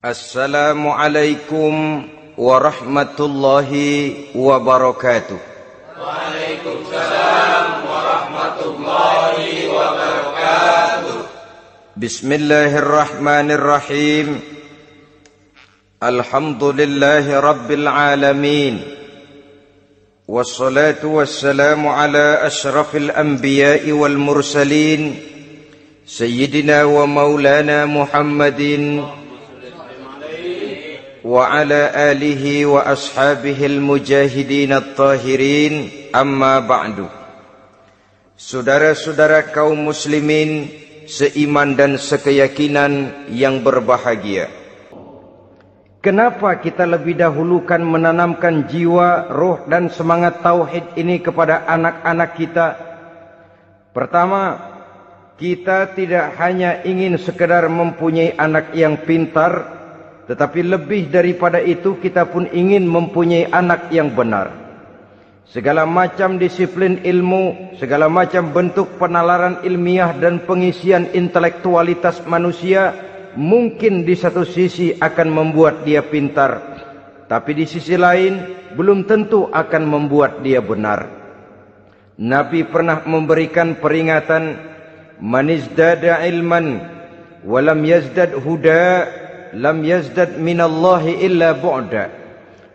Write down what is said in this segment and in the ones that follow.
Assalamualaikum warahmatullahi wabarakatuh. Waalaikumsalam warahmatullahi wabarakatuh. Bismillahirrahmanirrahim. Alhamdulillahi rabbil alamin. Wassalatu wassalamu ala ashrafil anbiya'i wal mursalin, Sayyidina wa maulana Muhammadin wa ala alihi wa ashabihil mujahidin at-tahirin, amma ba'du. Saudara-saudara kaum muslimin seiman dan sekeyakinan yang berbahagia, kenapa kita lebih dahulukan menanamkan jiwa, roh dan semangat tauhid ini kepada anak-anak kita? Pertama, kita tidak hanya ingin sekedar mempunyai anak yang pintar, tetapi lebih daripada itu kita pun ingin mempunyai anak yang benar. Segala macam disiplin ilmu, segala macam bentuk penalaran ilmiah dan pengisian intelektualitas manusia mungkin di satu sisi akan membuat dia pintar, tapi di sisi lain belum tentu akan membuat dia benar. Nabi pernah memberikan peringatan, man izdada ilman walam yazdad huda lam yazdad minallahi illa bu'da.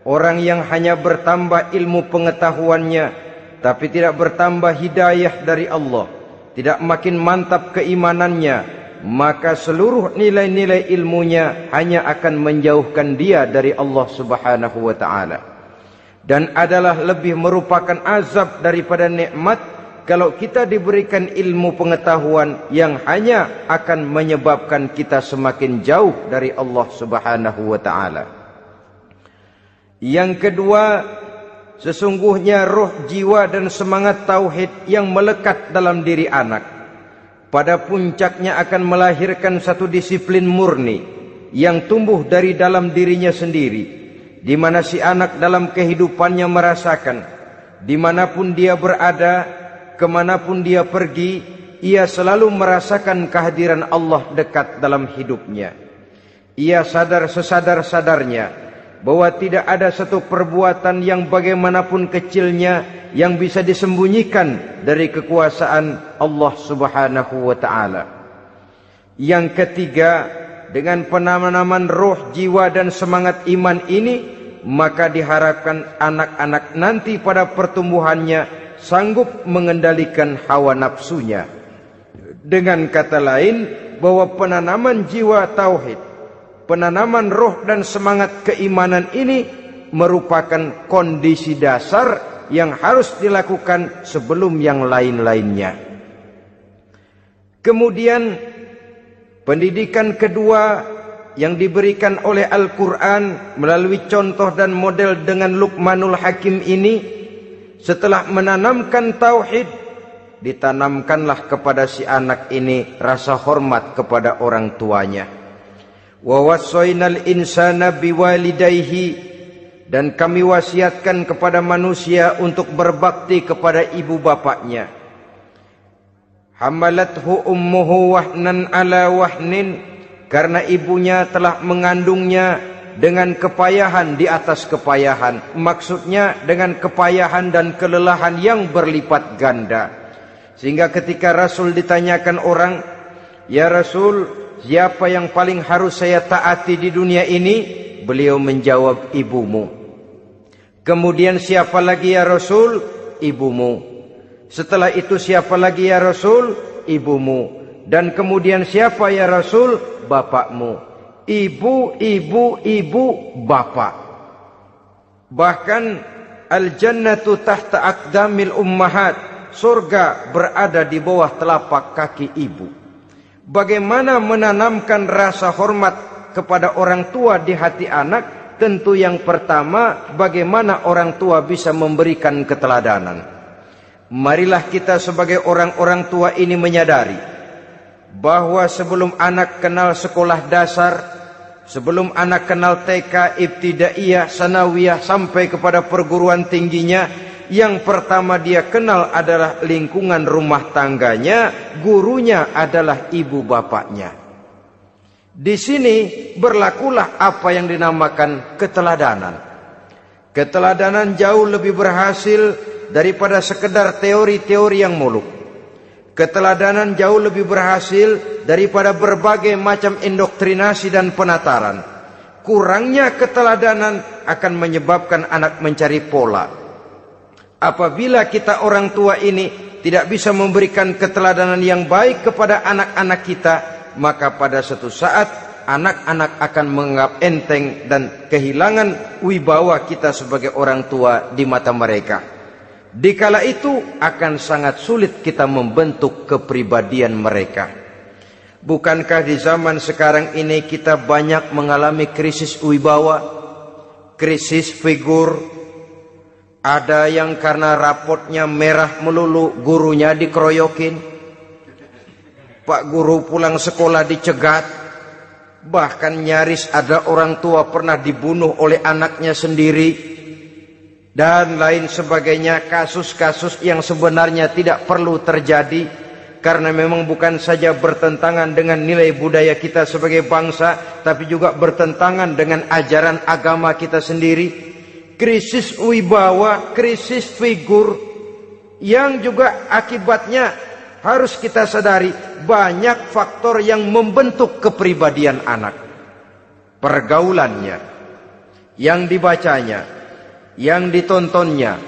Orang yang hanya bertambah ilmu pengetahuannya tapi tidak bertambah hidayah dari Allah, tidak makin mantap keimanannya, maka seluruh nilai-nilai ilmunya hanya akan menjauhkan dia dari Allah Subhanahu wa ta'ala. Dan adalah lebih merupakan azab daripada nikmat kalau kita diberikan ilmu pengetahuan yang hanya akan menyebabkan kita semakin jauh dari Allah Subhanahu wa ta'ala. Yang kedua, sesungguhnya roh, jiwa dan semangat tauhid yang melekat dalam diri anak pada puncaknya akan melahirkan satu disiplin murni yang tumbuh dari dalam dirinya sendiri, di mana si anak dalam kehidupannya merasakan dimanapun dia berada, kemanapun dia pergi, ia selalu merasakan kehadiran Allah dekat dalam hidupnya. Ia sadar sesadar-sadarnya bahwa tidak ada satu perbuatan yang bagaimanapun kecilnya yang bisa disembunyikan dari kekuasaan Allah Subhanahu wa ta'ala. Yang ketiga, dengan penanaman roh, jiwa dan semangat iman ini, maka diharapkan anak-anak nanti pada pertumbuhannya sanggup mengendalikan hawa nafsunya. Dengan kata lain, bahwa penanaman jiwa tauhid, penanaman roh dan semangat keimanan ini merupakan kondisi dasar yang harus dilakukan sebelum yang lain-lainnya. Kemudian pendidikan kedua yang diberikan oleh Al-Quran melalui contoh dan model dengan Luqmanul Hakim ini, setelah menanamkan tauhid, ditanamkanlah kepada si anak ini rasa hormat kepada orang tuanya. Wa wassaynal insana biwalidayhi, dan kami wasiatkan kepada manusia untuk berbakti kepada ibu bapaknya. Hamalathu ummuhu wahnan ala wahnin, karena ibunya telah mengandungnya dengan kepayahan di atas kepayahan. Maksudnya dengan kepayahan dan kelelahan yang berlipat ganda. Sehingga ketika Rasul ditanyakan orang, ya Rasul, siapa yang paling harus saya taati di dunia ini? Beliau menjawab, ibumu. Kemudian siapa lagi ya Rasul? Ibumu. Setelah itu siapa lagi ya Rasul? Ibumu. Dan kemudian siapa ya Rasul? Bapakmu. Ibu, ibu, ibu, bapak. Bahkan al-jannatu tahta aqdamil ummahat, surga berada di bawah telapak kaki ibu. Bagaimana menanamkan rasa hormat kepada orang tua di hati anak? Tentu yang pertama, bagaimana orang tua bisa memberikan keteladanan. Marilah kita sebagai orang-orang tua ini menyadari bahwa sebelum anak kenal sekolah dasar, sebelum anak kenal TK, ibtidaiyah, sanawiyah sampai kepada perguruan tingginya, yang pertama dia kenal adalah lingkungan rumah tangganya, gurunya adalah ibu bapaknya. Di sini berlakulah apa yang dinamakan keteladanan. Keteladanan jauh lebih berhasil daripada sekedar teori-teori yang muluk. Keteladanan jauh lebih berhasil daripada berbagai macam indoktrinasi dan penataran. Kurangnya keteladanan akan menyebabkan anak mencari pola. Apabila kita orang tua ini tidak bisa memberikan keteladanan yang baik kepada anak-anak kita, maka pada suatu saat anak-anak akan menganggap enteng dan kehilangan wibawa kita sebagai orang tua di mata mereka. Dikala itu akan sangat sulit kita membentuk kepribadian mereka. Bukankah di zaman sekarang ini kita banyak mengalami krisis wibawa, krisis figur? Ada yang karena rapotnya merah melulu gurunya dikeroyokin. Pak guru pulang sekolah dicegat. Bahkan nyaris ada orang tua pernah dibunuh oleh anaknya sendiri. Dan lain sebagainya, kasus-kasus yang sebenarnya tidak perlu terjadi. Karena memang bukan saja bertentangan dengan nilai budaya kita sebagai bangsa, tapi juga bertentangan dengan ajaran agama kita sendiri. Krisis wibawa, krisis figur, yang juga akibatnya harus kita sadari banyak faktor yang membentuk kepribadian anak. Pergaulannya, yang dibacanya, yang ditontonnya,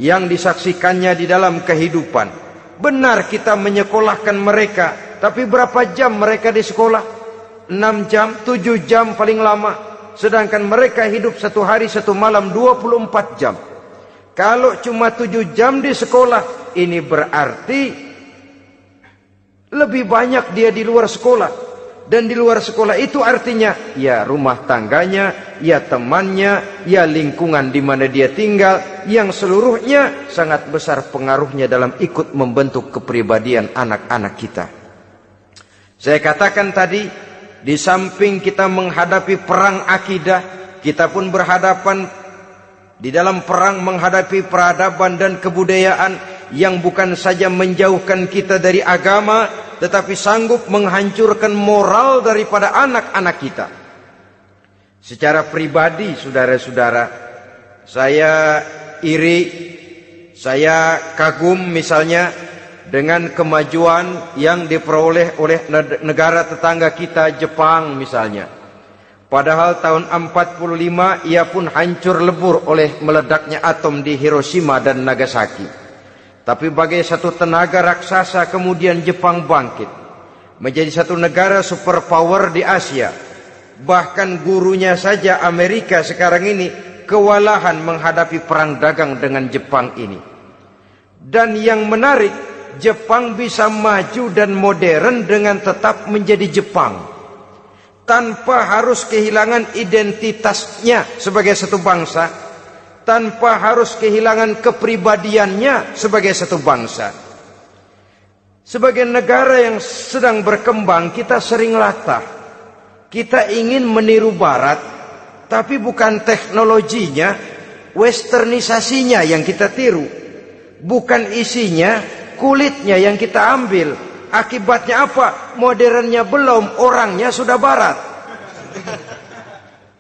yang disaksikannya di dalam kehidupan. Benar kita menyekolahkan mereka, tapi berapa jam mereka di sekolah? 6 jam, 7 jam paling lama. Sedangkan mereka hidup 1 hari 1 malam 24 jam. Kalau cuma 7 jam di sekolah, ini berarti lebih banyak dia di luar sekolah. Dan di luar sekolah itu artinya ya rumah tangganya, ya temannya, ya lingkungan di mana dia tinggal, yang seluruhnya sangat besar pengaruhnya dalam ikut membentuk kepribadian anak-anak kita. Saya katakan tadi, di samping kita menghadapi perang akidah, kita pun berhadapan di dalam perang menghadapi peradaban dan kebudayaan yang bukan saja menjauhkan kita dari agama, tetapi sanggup menghancurkan moral daripada anak-anak kita. Secara pribadi, saudara-saudara, saya iri, saya kagum misalnya dengan kemajuan yang diperoleh oleh negara tetangga kita, Jepang misalnya. Padahal tahun 45 ia pun hancur lebur oleh meledaknya atom di Hiroshima dan Nagasaki. Tapi bagai satu tenaga raksasa kemudian Jepang bangkit menjadi satu negara superpower di Asia. Bahkan gurunya saja Amerika sekarang ini kewalahan menghadapi perang dagang dengan Jepang ini. Dan yang menarik, Jepang bisa maju dan modern dengan tetap menjadi Jepang, tanpa harus kehilangan identitasnya sebagai satu bangsa, tanpa harus kehilangan kepribadiannya sebagai satu bangsa. Sebagai negara yang sedang berkembang, kita sering latah. Kita ingin meniru Barat, tapi bukan teknologinya, westernisasinya yang kita tiru. Bukan isinya, kulitnya yang kita ambil. Akibatnya apa? Modernnya belum, orangnya sudah Barat.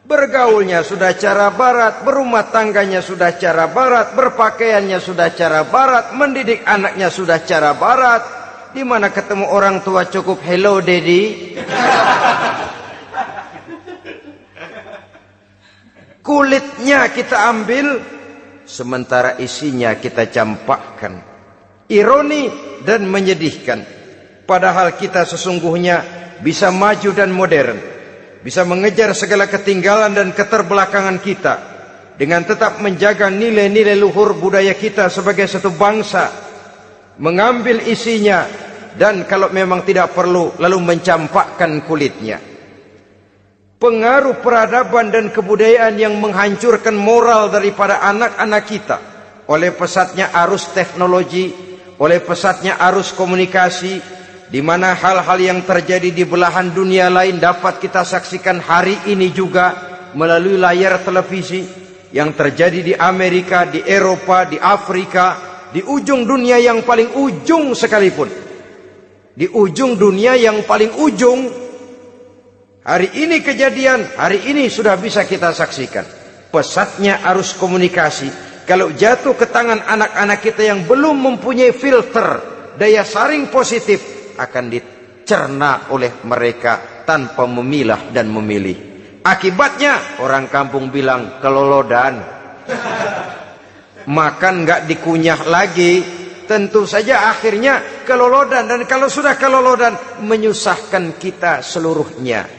Bergaulnya sudah cara Barat, berumah tangganya sudah cara Barat, berpakaiannya sudah cara Barat, mendidik anaknya sudah cara Barat. Di mana ketemu orang tua cukup hello daddy. Kulitnya kita ambil, sementara isinya kita campakkan. Ironi dan menyedihkan. Padahal kita sesungguhnya bisa maju dan modern, bisa mengejar segala ketinggalan dan keterbelakangan kita, dengan tetap menjaga nilai-nilai luhur budaya kita sebagai satu bangsa, mengambil isinya, dan kalau memang tidak perlu, lalu mencampakkan kulitnya. Pengaruh peradaban dan kebudayaan yang menghancurkan moral daripada anak-anak kita, oleh pesatnya arus teknologi, oleh pesatnya arus komunikasi, di mana hal-hal yang terjadi di belahan dunia lain dapat kita saksikan hari ini juga melalui layar televisi, yang terjadi di Amerika, di Eropa, di Afrika, di ujung dunia yang paling ujung sekalipun. Di ujung dunia yang paling ujung, Hari ini kejadian, hari ini sudah bisa kita saksikan. Pesatnya arus komunikasi, kalau jatuh ke tangan anak-anak kita yang belum mempunyai filter, daya saring positif, akan dicerna oleh mereka tanpa memilah dan memilih. Akibatnya orang kampung bilang kelolodan. Makan nggak dikunyah lagi, tentu saja akhirnya kelolodan. Dan kalau sudah kelolodan, menyusahkan kita seluruhnya.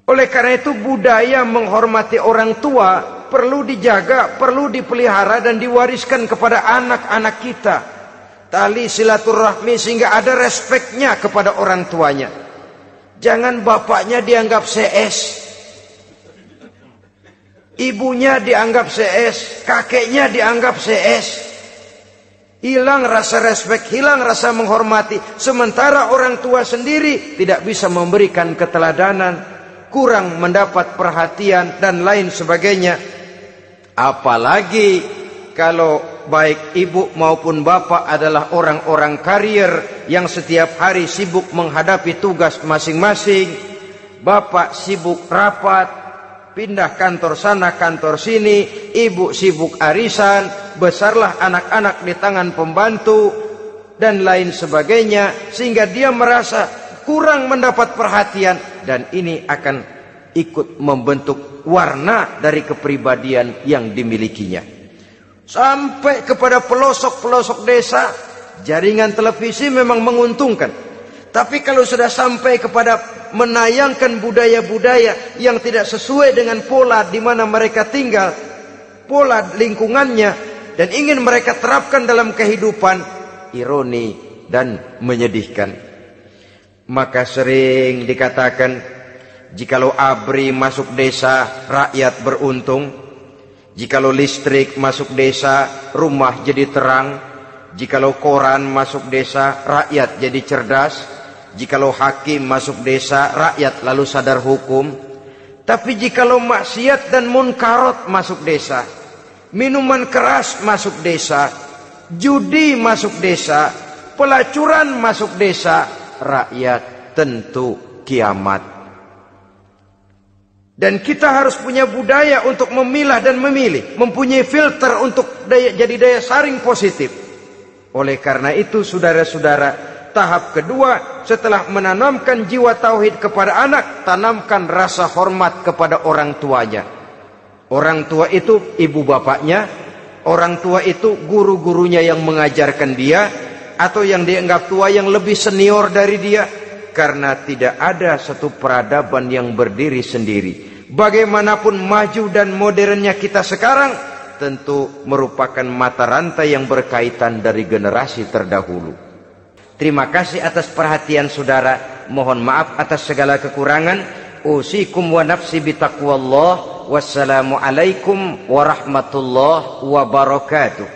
Oleh karena itu budaya menghormati orang tua perlu dijaga, perlu dipelihara dan diwariskan kepada anak-anak kita. Tali silaturahmi sehingga ada respeknya kepada orang tuanya. Jangan bapaknya dianggap CS, ibunya dianggap CS, kakeknya dianggap CS. Hilang rasa respek, hilang rasa menghormati. Sementara orang tua sendiri tidak bisa memberikan keteladanan, kurang mendapat perhatian dan lain sebagainya. Apalagi kalau baik ibu maupun bapak adalah orang-orang karier yang setiap hari sibuk menghadapi tugas masing-masing. Bapak sibuk rapat, pindah kantor sana kantor sini, ibu sibuk arisan, besarlah anak-anak di tangan pembantu dan lain sebagainya, sehingga dia merasa kurang mendapat perhatian, dan ini akan ikut membentuk warna dari kepribadian yang dimilikinya. Sampai kepada pelosok-pelosok desa, jaringan televisi memang menguntungkan. Tapi kalau sudah sampai kepada menayangkan budaya-budaya yang tidak sesuai dengan pola di mana mereka tinggal, pola lingkungannya, dan ingin mereka terapkan dalam kehidupan, ironi dan menyedihkan. Maka sering dikatakan, jikalau ABRI masuk desa, rakyat beruntung. Jikalau listrik masuk desa, rumah jadi terang. Jikalau koran masuk desa, rakyat jadi cerdas. Jikalau hakim masuk desa, rakyat lalu sadar hukum. Tapi jikalau maksiat dan munkarat masuk desa, minuman keras masuk desa, judi masuk desa, pelacuran masuk desa, rakyat tentu kiamat. Dan kita harus punya budaya untuk memilah dan memilih, mempunyai filter untuk jadi daya saring positif. Oleh karena itu saudara-saudara, tahap kedua setelah menanamkan jiwa tauhid kepada anak, tanamkan rasa hormat kepada orang tuanya. Orang tua itu ibu bapaknya, orang tua itu guru-gurunya yang mengajarkan dia, atau yang dianggap tua yang lebih senior dari dia. Karena tidak ada satu peradaban yang berdiri sendiri. Bagaimanapun maju dan modernnya kita sekarang, tentu merupakan mata rantai yang berkaitan dari generasi terdahulu. Terima kasih atas perhatian saudara. Mohon maaf atas segala kekurangan. Usikum wa nafsi bitaqwallah. Wassalamualaikum warahmatullahi wabarakatuh.